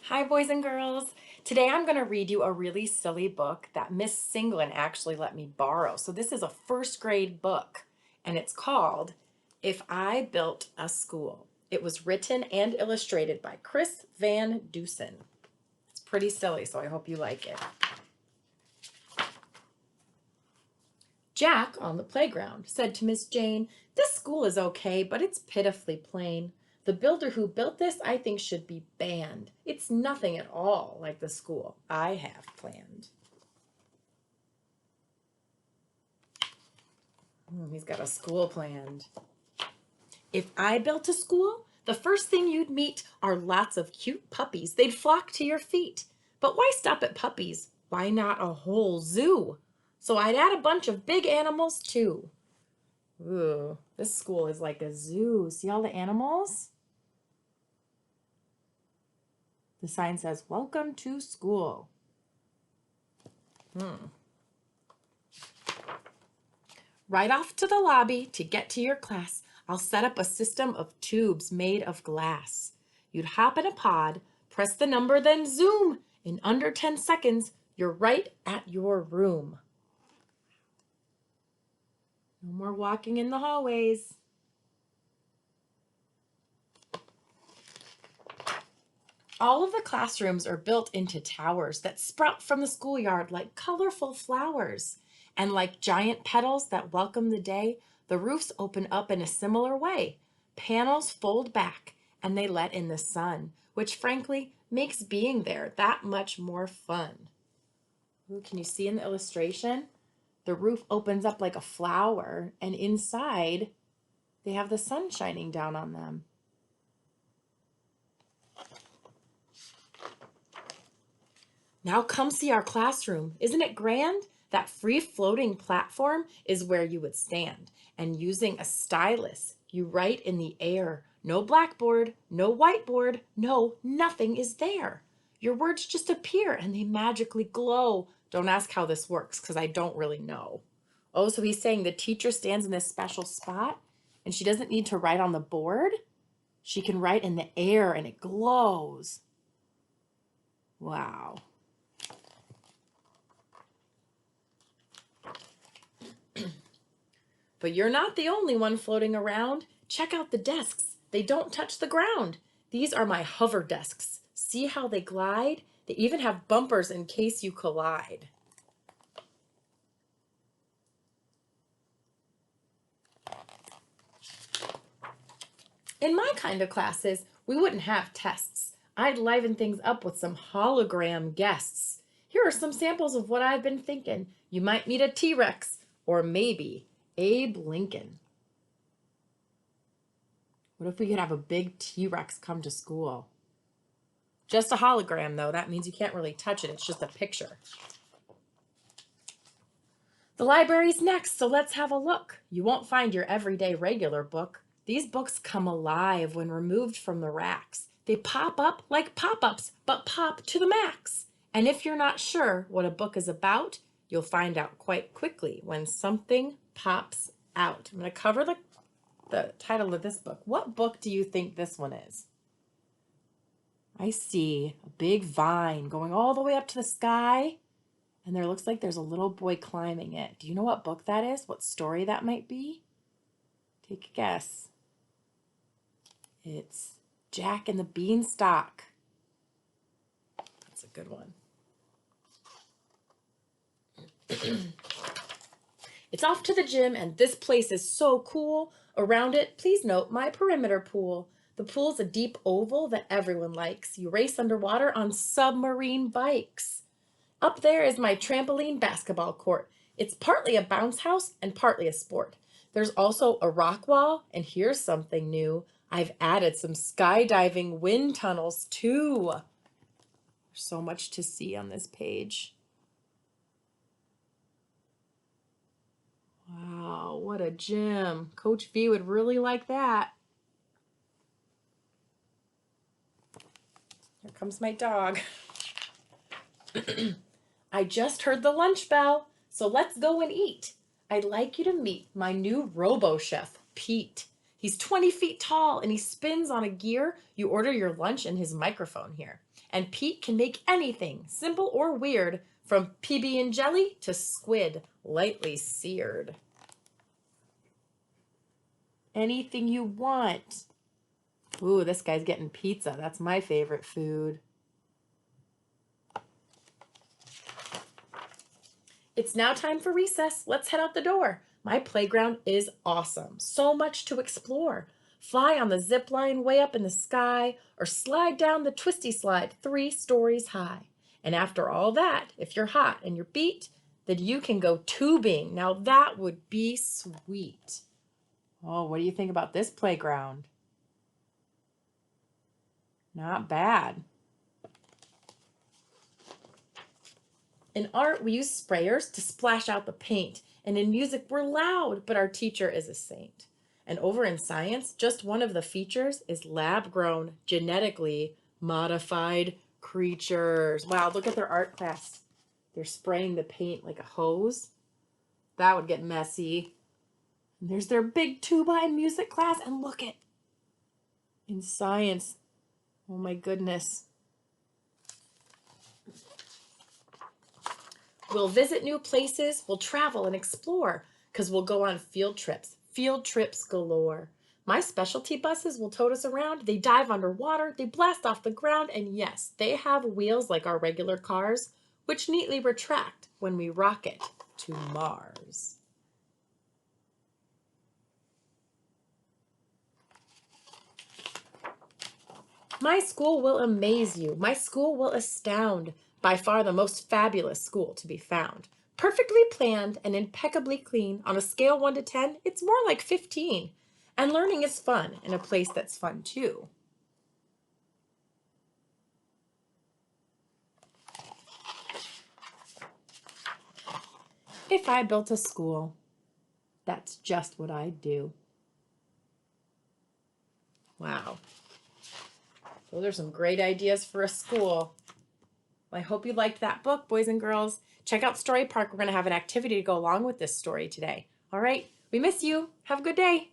Hi, boys and girls. Today I'm going to read you a really silly book that Miss Singlin actually let me borrow. So this is a first grade book, and it's called If I Built a School. It was written and illustrated by Chris Van Dusen. It's pretty silly, so I hope you like it. Jack, on the playground, said to Miss Jane, "This school is okay, but it's pitifully plain. The builder who built this, I think, should be banned. It's nothing at all like the school I have planned." He's got a school planned. "If I built a school, the first thing you'd meet are lots of cute puppies. They'd flock to your feet. But why stop at puppies? Why not a whole zoo? So I'd add a bunch of big animals too." Ooh, this school is like a zoo. See all the animals? The sign says, "Welcome to school." "Right off to the lobby to get to your class. I'll set up a system of tubes made of glass. You'd hop in a pod, press the number, then zoom. In under 10 seconds, you're right at your room." No more walking in the hallways. All of the classrooms are built into towers that sprout from the schoolyard like colorful flowers. And like giant petals that welcome the day, the roofs open up in a similar way. Panels fold back and they let in the sun, which frankly makes being there that much more fun. Ooh, can you see in the illustration? The roof opens up like a flower, and inside they have the sun shining down on them. "Now come see our classroom. Isn't it grand? That free-floating platform is where you would stand, and using a stylus, you write in the air. No blackboard, no whiteboard, no, nothing is there. Your words just appear and they magically glow. Don't ask how this works because I don't really know." Oh, so he's saying the teacher stands in this special spot and she doesn't need to write on the board. She can write in the air and it glows. Wow. "But you're not the only one floating around. Check out the desks. They don't touch the ground. These are my hover desks. See how they glide? They even have bumpers in case you collide." "In my kind of classes, we wouldn't have tests. I'd liven things up with some hologram guests. Here are some samples of what I've been thinking. You might meet a T-Rex or maybe Abe Lincoln." What if we could have a big T-Rex come to school? Just a hologram, though. That means you can't really touch it. It's just a picture. "The library's next, so let's have a look. You won't find your everyday regular book. These books come alive when removed from the racks. They pop up like pop-ups, but pop to the max. And if you're not sure what a book is about, you'll find out quite quickly when something pops out." I'm going to cover the title of this book. What book do you think this one is? I see a big vine going all the way up to the sky. And there looks like there's a little boy climbing it. Do you know what book that is? What story that might be? Take a guess. It's Jack and the Beanstalk. That's a good one. "It's off to the gym, and this place is so cool. Around it, please note my perimeter pool. The pool's a deep oval that everyone likes. You race underwater on submarine bikes. Up there is my trampoline basketball court. It's partly a bounce house and partly a sport. There's also a rock wall, and here's something new. I've added some skydiving wind tunnels too." There's so much to see on this page. Wow, what a gym. Coach V would really like that. Here comes my dog. "I just heard the lunch bell, so let's go and eat. I'd like you to meet my new robo chef, Pete. He's 20 feet tall and he spins on a gear. You order your lunch and his microphone here. And Pete can make anything, simple or weird, from PB and jelly to squid, lightly seared. Anything you want. Ooh, this guy's getting pizza. That's my favorite food. It's now time for recess. Let's head out the door. My playground is awesome. So much to explore. Fly on the zip line way up in the sky or slide down the twisty slide 3 stories high. And after all that, if you're hot and you're beat, then you can go tubing. Now that would be sweet. Oh, what do you think about this playground? Not bad. In art, we use sprayers to splash out the paint. And in music, we're loud, but our teacher is a saint. And over in science, just one of the features is lab-grown, genetically modified creatures. Wow, look at their art class. They're spraying the paint like a hose. That would get messy. And there's their big tuba in music class. And look at, in science, oh my goodness. We'll visit new places, we'll travel and explore, because we'll go on field trips galore. My specialty buses will tote us around, they dive underwater, they blast off the ground, and yes, they have wheels like our regular cars, which neatly retract when we rocket to Mars. My school will amaze you. My school will astound. By far the most fabulous school to be found. Perfectly planned and impeccably clean. On a scale 1 to 10, it's more like 15. And learning is fun in a place that's fun too. If I built a school, that's just what I'd do. Wow. Those are some great ideas for a school. Well, I hope you liked that book, boys and girls. Check out Story Park. We're going to have an activity to go along with this story today. All right, we miss you. Have a good day.